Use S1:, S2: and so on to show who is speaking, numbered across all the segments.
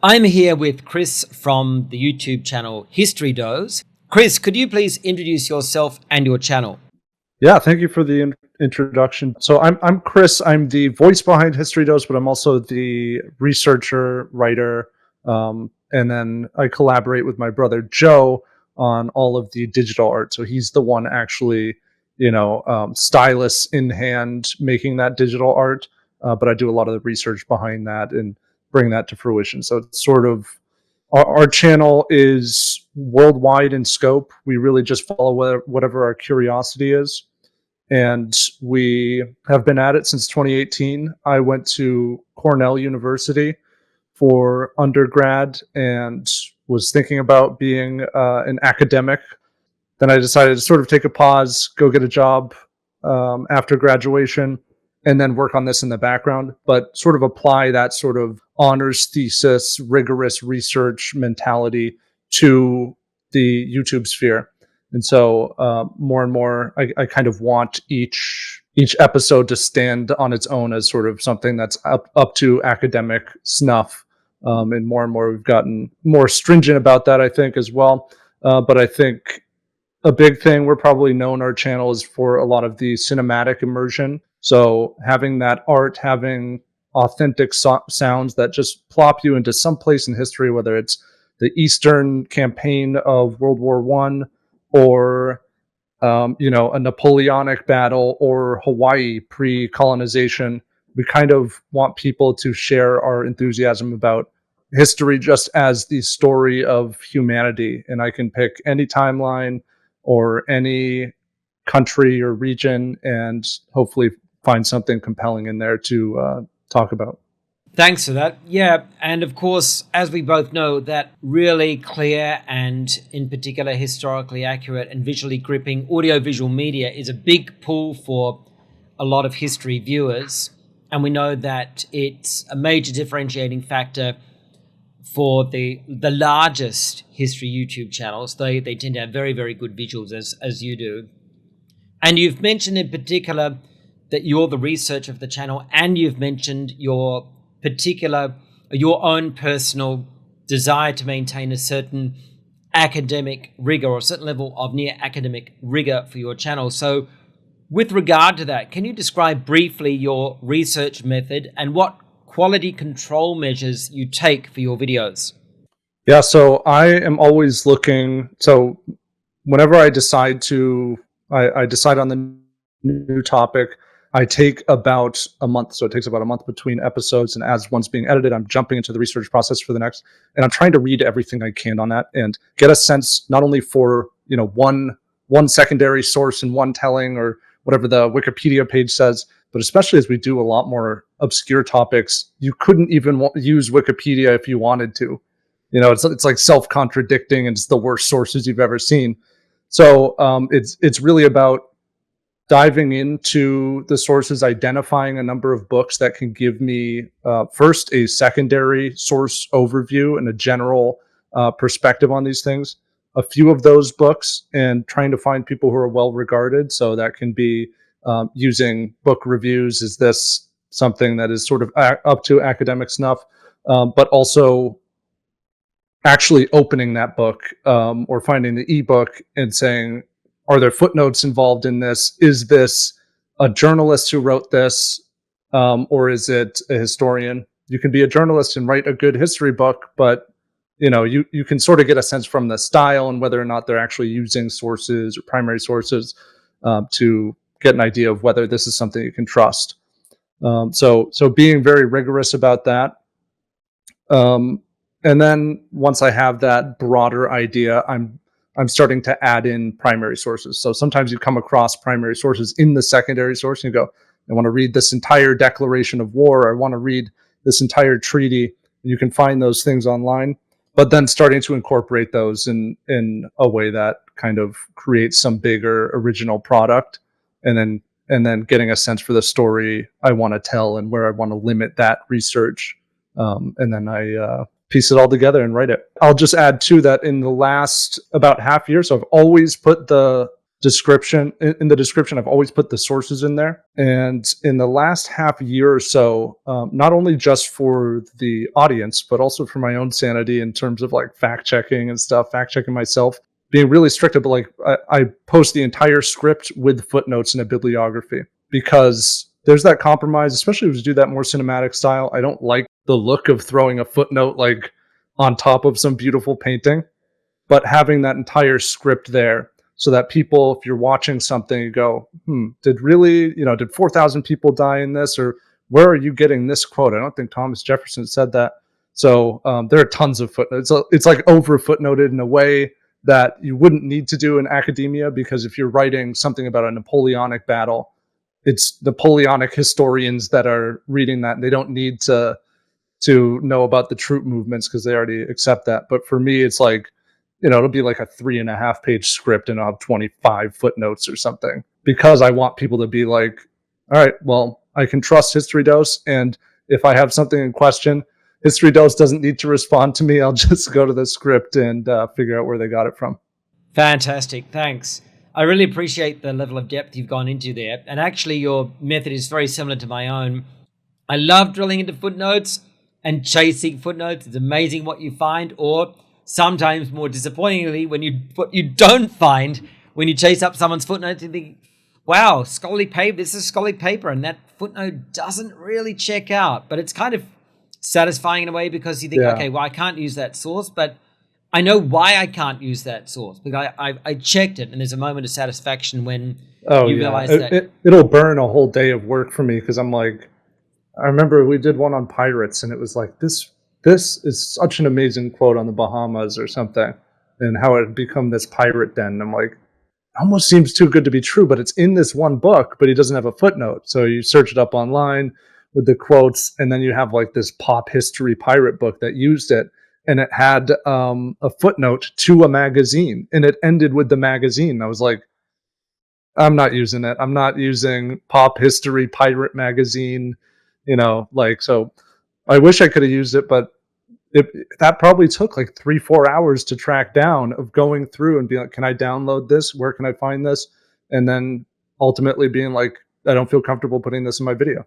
S1: I'm here with Chris from the YouTube channel History Dose. Chris, could you please introduce yourself and your channel?
S2: Yeah, thank you for the introduction. So I'm Chris. I'm the voice behind History Dose, but I'm also the researcher, writer, and then I collaborate with my brother Joe on all of the digital art. So he's the one actually, stylus in hand making that digital art. But I do a lot of the research behind that and bring that to fruition. So it's sort of our channel is worldwide in scope. We really just follow whatever our curiosity is. And we have been at it since 2018. I went to Cornell University for undergrad and was thinking about being an academic. Then I decided to sort of take a pause, go get a job after graduation, and then work on this in the background, but sort of apply that sort of honors thesis, rigorous research mentality to the YouTube sphere. And so more and more, I kind of want each episode to stand on its own as sort of something that's up to academic snuff. And more we've gotten more stringent about that, I think, as well. But I think a big thing we're probably known our channel is for a lot of the cinematic immersion. So having that art, having authentic sounds that just plop you into some place in history, whether it's the Eastern campaign of World War I, or a Napoleonic battle, or Hawaii pre-colonization. We kind of want people to share our enthusiasm about history just as the story of humanity. And I can pick any timeline or any country or region and hopefully find something compelling in there to talk about.
S1: Thanks for that. Yeah, and of course, as we both know, that really clear and in particular historically accurate and visually gripping audiovisual media is a big pull for a lot of history viewers. And we know that it's a major differentiating factor for the largest history YouTube channels. They tend to have very, very good visuals as you do. And you've mentioned in particular that you're the researcher of the channel, and you've mentioned your own personal desire to maintain a certain academic rigor or a certain level of near academic rigor for your channel. So with regard to that, can you describe briefly your research method and what quality control measures you take for your videos?
S2: Yeah, so I am always looking. So whenever I decide I decide on the new topic, I take about a month. So it takes about a month between episodes. And as one's being edited, I'm jumping into the research process for the next. And I'm trying to read everything I can on that and get a sense not only for, one secondary source and one telling or whatever the Wikipedia page says, but especially as we do a lot more obscure topics, you couldn't even use Wikipedia if you wanted to. It's like self-contradicting and it's the worst sources you've ever seen. So it's really about diving into the sources, identifying a number of books that can give me first a secondary source overview and a general perspective on these things. A few of those books, and trying to find people who are well regarded. So that can be using book reviews. Is this something that is sort of up to academic snuff? But also actually opening that book or finding the ebook and saying, are there footnotes involved in this? Is this a journalist who wrote this, or is it a historian? You can be a journalist and write a good history book, but you can sort of get a sense from the style and whether or not they're actually using sources or primary sources to get an idea of whether this is something you can trust. So being very rigorous about that. And then once I have that broader idea, I'm starting to add in primary sources. So sometimes you come across primary sources in the secondary source and you go, I want to read this entire declaration of war. I want to read this entire treaty. You can find those things online, but then starting to incorporate those in a way that kind of creates some bigger original product, and then getting a sense for the story I want to tell and where I want to limit that research. And then I piece it all together and write it. I'll just add too that in the last about half year, so I've always put the description. In the description, I've always put the sources in there. And in the last half year or so, not only just for the audience, but also for my own sanity in terms of like fact checking and stuff, fact checking myself, being really strict about like I post the entire script with footnotes and a bibliography, because there's that compromise, especially if you do that more cinematic style. I don't like the look of throwing a footnote like on top of some beautiful painting, but having that entire script there so that people, if you're watching something, you go, did 4,000 people die in this? Or where are you getting this quote? I don't think Thomas Jefferson said that. So there are tons of footnotes. It's like over footnoted in a way that you wouldn't need to do in academia, because if you're writing something about a Napoleonic battle, it's Napoleonic historians that are reading that, and they don't need to know about the troop movements because they already accept that. But for me, it's like, it'll be like a 3.5 page script and I'll have 25 footnotes or something, because I want people to be like, all right, well, I can trust History Dose. And if I have something in question, History Dose doesn't need to respond to me. I'll just go to the script and figure out where they got it from.
S1: Fantastic. Thanks. I really appreciate the level of depth you've gone into there. And actually, your method is very similar to my own. I love drilling into footnotes and chasing footnotes. It's amazing what you find, or sometimes more disappointingly, what you don't find when you chase up someone's footnotes, you think, wow, scholarly paper, this is scholarly paper, and that footnote doesn't really check out. But it's kind of satisfying in a way, because you think, okay, well, I can't use that source, but I know why I can't use that source, because I checked it, and there's a moment of satisfaction when you realize that.
S2: It'll burn a whole day of work for me, because I'm like, I remember we did one on pirates, and it was like, this is such an amazing quote on the Bahamas or something, and how it had become this pirate den. And I'm like, it almost seems too good to be true, but it's in this one book, but he doesn't have a footnote. So you search it up online with the quotes, and then you have like this pop history pirate book that used it, and it had a footnote to a magazine, and it ended with the magazine. I was like, I'm not using it. I'm not using pop history pirate magazine, so I wish I could have used it, but that probably took like 3-4 hours to track down, of going through and being like, can I download this? Where can I find this? And then ultimately being like, I don't feel comfortable putting this in my video.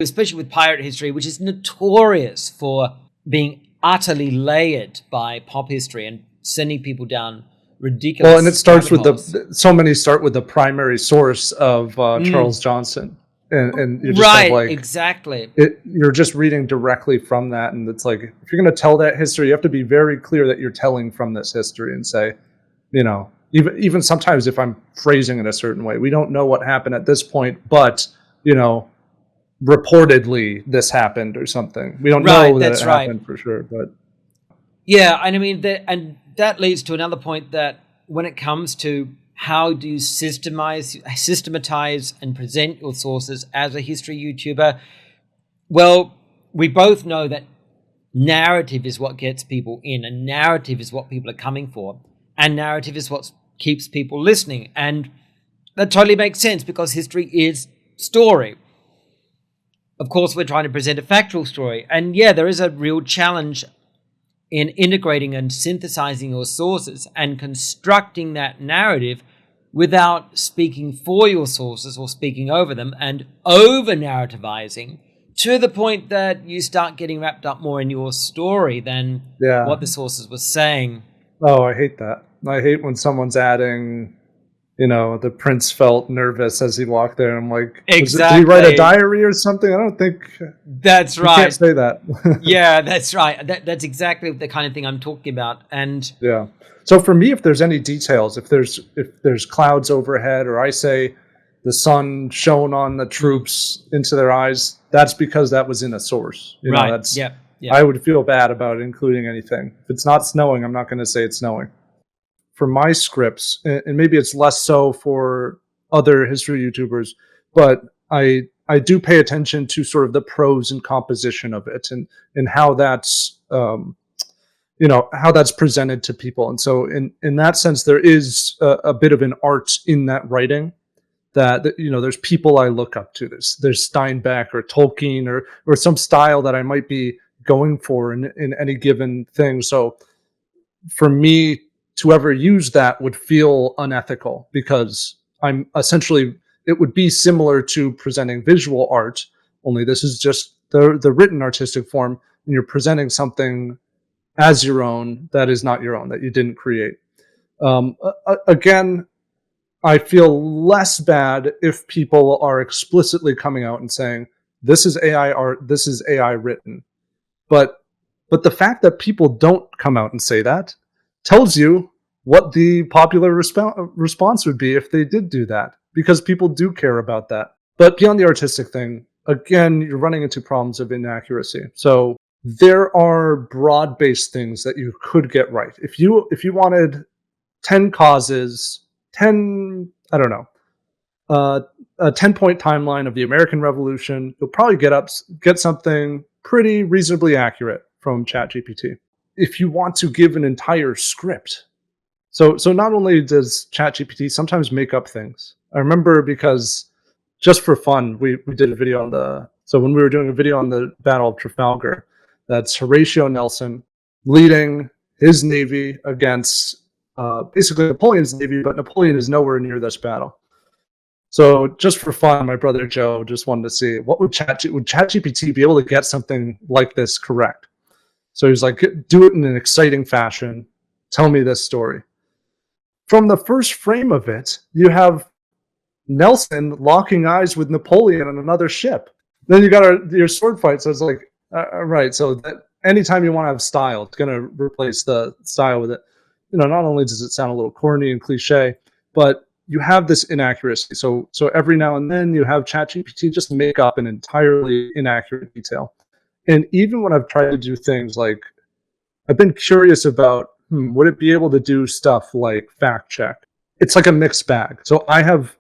S1: Especially with pirate history, which is notorious for being utterly layered by pop history and sending people down ridiculous.
S2: Well, and it starts with so many start with the primary source of Charles Johnson. And you're just
S1: right,
S2: kind of like,
S1: exactly.
S2: You're just reading directly from that, and it's like, if you're going to tell that history, you have to be very clear that you're telling from this history, and say, even sometimes if I'm phrasing it a certain way, we don't know what happened at this point, but reportedly this happened or something. We don't know that it happened for sure, but
S1: yeah, and I mean that leads to another point, that when it comes to how do you systematize and present your sources as a history YouTuber? Well, we both know that narrative is what gets people in, and narrative is what people are coming for, and narrative is what keeps people listening. And that totally makes sense, because history is story. Of course, we're trying to present a factual story. And yeah, there is a real challenge in integrating and synthesizing your sources and constructing that narrative without speaking for your sources or speaking over them, and over narrativizing to the point that you start getting wrapped up more in your story than what the sources were saying.
S2: Oh, I hate that. I hate when someone's adding, the prince felt nervous as he walked there. I'm like,
S1: exactly.
S2: Did he write a diary or something? I don't think.
S1: That's right.
S2: You can't say that.
S1: Yeah, that's right. That's exactly the kind of thing I'm talking about. And
S2: yeah. So for me, if there's any details, if there's clouds overhead, or I say the sun shone on the troops into their eyes, that's because that was in a source.
S1: Right. Yeah.
S2: I would feel bad about including anything. If it's not snowing, I'm not going to say it's snowing. For my scripts, and maybe it's less so for other history YouTubers, but I do pay attention to sort of the prose and composition of it, and how that's how that's presented to people. And so in that sense, there is a bit of an art in that writing, that there's people I look up to. There's Steinbeck or Tolkien or some style that I might be going for in any given thing. So for me, to ever use that would feel unethical, because I'm essentially, it would be similar to presenting visual art, only this is just the written artistic form, and you're presenting something as your own that is not your own, that you didn't create. Again, I feel less bad if people are explicitly coming out and saying, this is AI art, this is AI written. But the fact that people don't come out and say that tells you what the popular response would be if they did do that, because people do care about that. But beyond the artistic thing, again, you're running into problems of inaccuracy. So there are broad-based things that you could get right. If you wanted 10 causes, 10, I don't know, a 10-point timeline of the American Revolution, you'll probably get something pretty reasonably accurate from ChatGPT. If you want to give an entire script, so not only does ChatGPT sometimes make up things. I remember, because just for fun, we did a video on when we were doing a video on the Battle of Trafalgar, that's Horatio Nelson leading his navy against basically Napoleon's navy, but Napoleon is nowhere near this battle. So just for fun, my brother Joe just wanted to see what would ChatGPT be able to get something like this correct. So he's like, do it in an exciting fashion. Tell me this story. From the first frame of it, you have Nelson locking eyes with Napoleon on another ship. Then you got your sword fight. So it's like, right. So that anytime you want to have style, it's going to replace the style with it. Not only does it sound a little corny and cliche, but you have this inaccuracy. So every now and then you have ChatGPT just make up an entirely inaccurate detail. And even when I've tried to do things like, I've been curious about, would it be able to do stuff like fact check? It's like a mixed bag. So I've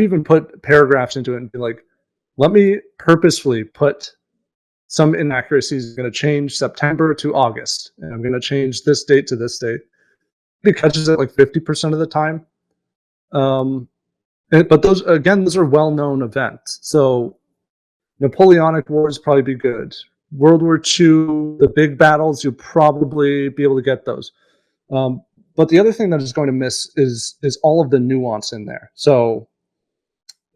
S2: even put paragraphs into it and be like, let me purposefully put some inaccuracies. I'm going to change September to August, and I'm going to change this date to this date. It catches it like 50% of the time. But those are well-known events. So Napoleonic Wars probably be good. World War II, the big battles, you'll probably be able to get those. But the other thing that is going to miss is all of the nuance in there. So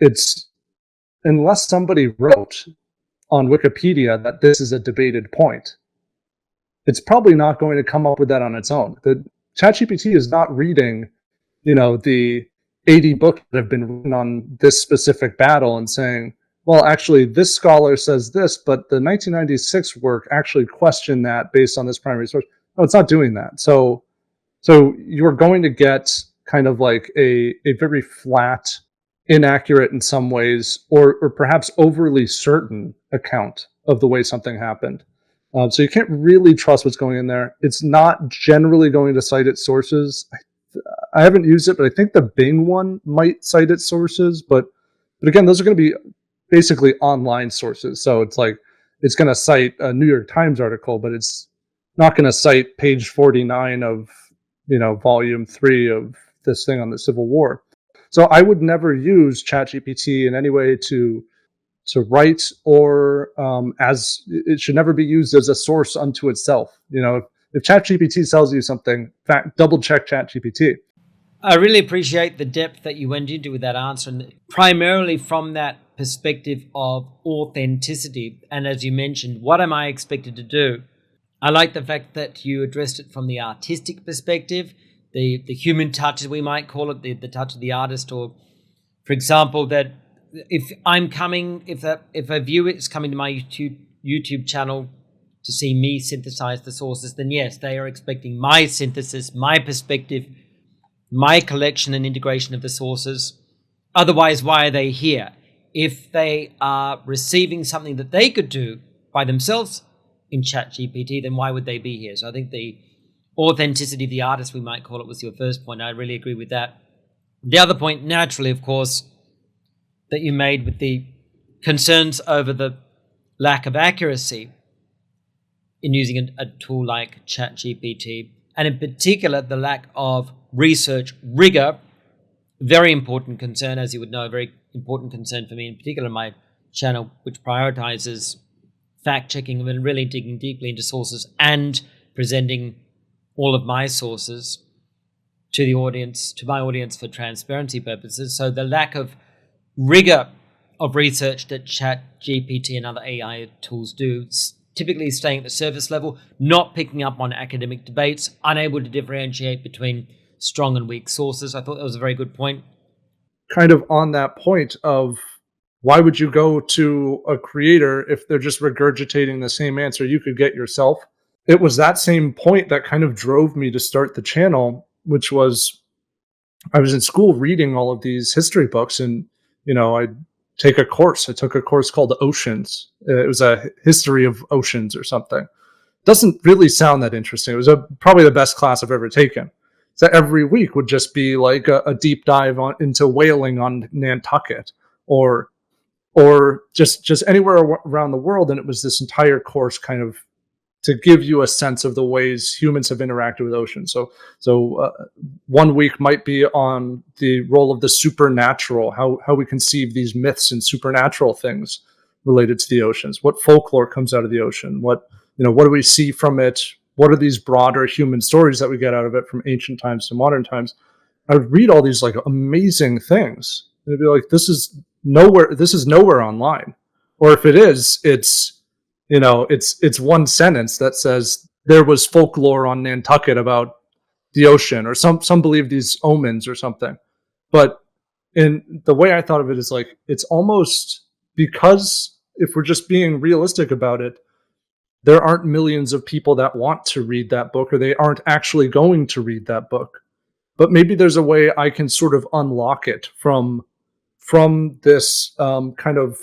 S2: it's, unless somebody wrote on Wikipedia that this is a debated point, it's probably not going to come up with that on its own. The ChatGPT is not reading, the 80 books that have been written on this specific battle and saying, well, actually, this scholar says this, but the 1996 work actually questioned that based on this primary source. No, it's not doing that. So you're going to get kind of like a very flat, inaccurate in some ways, or perhaps overly certain account of the way something happened. So you can't really trust what's going in there. It's not generally going to cite its sources. I haven't used it, but I think the Bing one might cite its sources. But again, those are going to be basically online sources. So it's like, it's going to cite a New York Times article, but it's not going to cite page 49 of, volume 3 of this thing on the Civil War. So I would never use ChatGPT in any way to write, or as it should never be used as a source unto itself. If ChatGPT tells you something, double check ChatGPT.
S1: I really appreciate the depth that you went into with that answer, and primarily from that perspective of authenticity. And as you mentioned, what am I expected to do? I like the fact that you addressed it from the artistic perspective, the human touch, as we might call it, the touch of the artist. Or, for example, that if a viewer is coming to my YouTube channel to see me synthesize the sources, then yes, they are expecting my synthesis, my perspective, my collection and integration of the sources. Otherwise, why are they here? If they are receiving something that they could do by themselves in ChatGPT, then why would they be here? So I think the authenticity of the artist, we might call it, was your first point. I really agree with that. The other point, naturally, of course, that you made with the concerns over the lack of accuracy in using a tool like ChatGPT, and in particular, the lack of research rigor. Very important concern, as you would know, a very important concern for me, in particular my channel, which prioritizes fact-checking and really digging deeply into sources and presenting all of my sources. to the audience, to my audience, for transparency purposes. So the lack of rigor of research that ChatGPT and other AI tools do, typically staying at the surface level, not picking up on academic debates, unable to differentiate between strong and weak sources. I thought that was a very good point.
S2: Kind of on that point of, why would you go to a creator if they're just regurgitating the same answer you could get yourself? It was that same point that kind of drove me to start the channel, which was, I was in school reading all of these history books, and I take a course. I took a course called Oceans. It was a history of oceans or something. Doesn't really sound that interesting. It was probably the best class I've ever taken. So every week would just be like a deep dive into whaling on Nantucket, or just anywhere around the world, and it was this entire course kind of to give you a sense of the ways humans have interacted with oceans. So 1 week might be on the role of the supernatural, how we conceive these myths and supernatural things related to the oceans. What folklore comes out of the ocean? What do we see from it? What are these broader human stories that we get out of it from ancient times to modern times? I would read all these like amazing things, and it'd be like, this is nowhere online, or if it is, it's one sentence that says there was folklore on Nantucket about the ocean, or some believe these omens or something. But in the way I thought of it is like, it's almost, because if we're just being realistic about it, there aren't millions of people that want to read that book, or they aren't actually going to read that book. But maybe there's a way I can sort of unlock it from this kind of,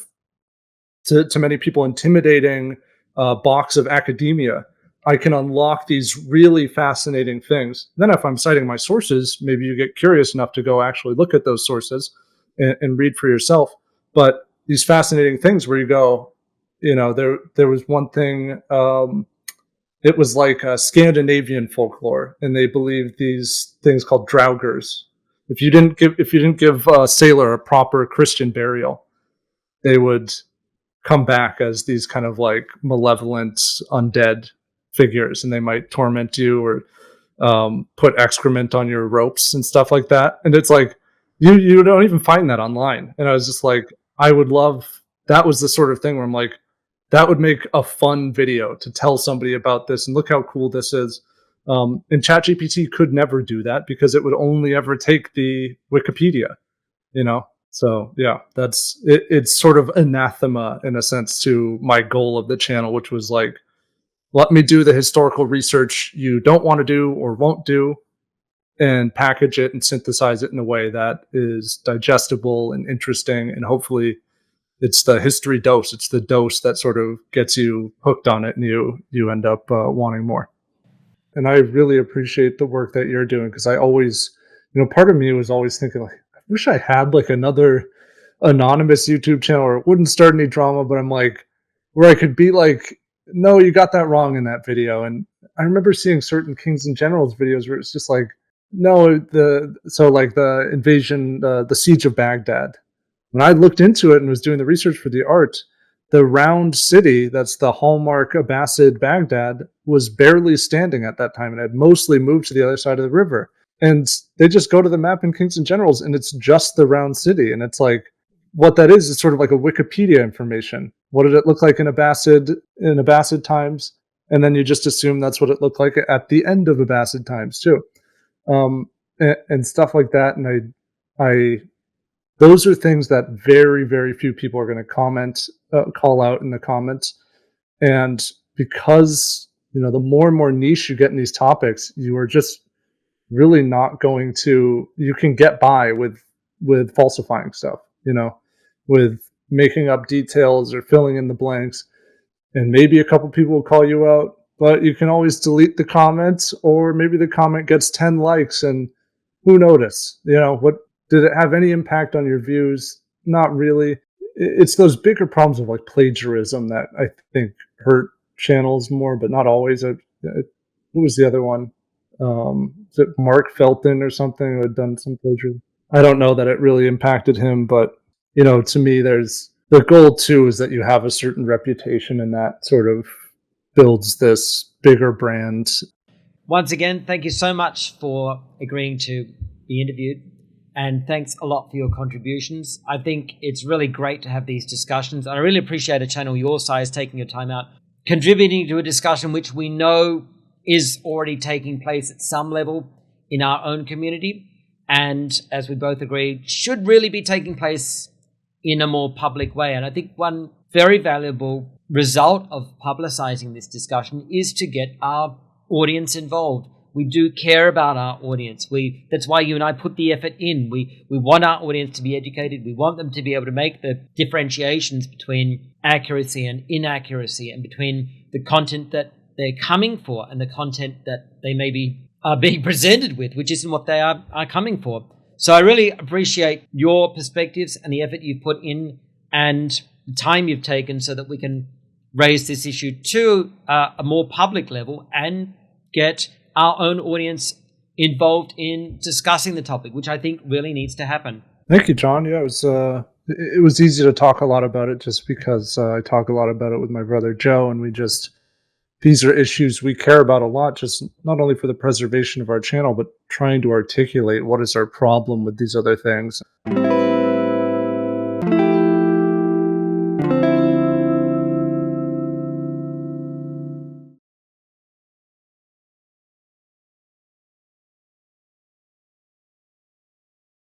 S2: to many people, intimidating box of academia. I can unlock these really fascinating things. Then if I'm citing my sources, maybe you get curious enough to go actually look at those sources and read for yourself. But these fascinating things where you go, there was one thing, it was like a Scandinavian folklore, and they believed these things called draugrs. If you didn't give a sailor a proper Christian burial, they would come back as these kind of like malevolent undead figures, and they might torment you, or put excrement on your ropes and stuff like that. And it's like, you don't even find that online. And I was just like, I would love, that was the sort of thing where I'm like, that would make a fun video to tell somebody about this, and look how cool this is. And ChatGPT could never do that, because it would only ever take the Wikipedia, So yeah, that's it. It's sort of anathema in a sense to my goal of the channel, which was like, let me do the historical research you don't want to do or won't do, and package it and synthesize it in a way that is digestible and interesting, and hopefully it's the history dose. It's the dose that sort of gets you hooked on it, and you end up wanting more. And I really appreciate the work that you're doing, because I always, part of me was always thinking like, I wish I had like another anonymous YouTube channel where it wouldn't start any drama, but I'm like, where I could be like, no, you got that wrong in that video. And I remember seeing certain Kings and Generals videos where it's just like, no, the invasion, the siege of Baghdad. When I looked into it and was doing the research for the art, the round city that's the hallmark Abbasid Baghdad was barely standing at that time, and had mostly moved to the other side of the river. And they just go to the map in Kings and Generals, and it's just the round city. And it's like, what that is sort of like a Wikipedia information. What did it look like in Abbasid times? And then you just assume that's what it looked like at the end of Abbasid times too, and stuff like that. And I those are things that very, very few people are going to call out in the comments. And because, the more and more niche you get in these topics, you are just really not going to, you can get by with falsifying stuff, with making up details or filling in the blanks. And maybe a couple people will call you out, but you can always delete the comments, or maybe the comment gets 10 likes and who noticed? What did it have any impact on your views? Not really. It's those bigger problems of like plagiarism that I think hurt channels more, but not always. Who was the other one? Is it Mark Felton or something who had done some plagiarism? I don't know that it really impacted him, but to me, there's the goal too is that you have a certain reputation, and that sort of builds this bigger brand.
S1: Once again, thank you so much for agreeing to be interviewed. And thanks a lot for your contributions. I think it's really great to have these discussions. I really appreciate a channel your size taking your time out, contributing to a discussion which we know is already taking place at some level in our own community. And as we both agree, should really be taking place in a more public way. And I think one very valuable result of publicizing this discussion is to get our audience involved. We do care about our audience. That's why you and I put the effort in. We want our audience to be educated. We want them to be able to make the differentiations between accuracy and inaccuracy, and between the content that they're coming for and the content that they maybe are being presented with, which isn't what they are coming for. So I really appreciate your perspectives and the effort you've put in and the time you've taken so that we can raise this issue to a more public level and get our own audience involved in discussing the topic, which I think really needs to happen.
S2: Thank you, John. Yeah, it was easy to talk a lot about it just because I talk a lot about it with my brother Joe, and these are issues we care about a lot, just not only for the preservation of our channel, but trying to articulate what is our problem with these other things.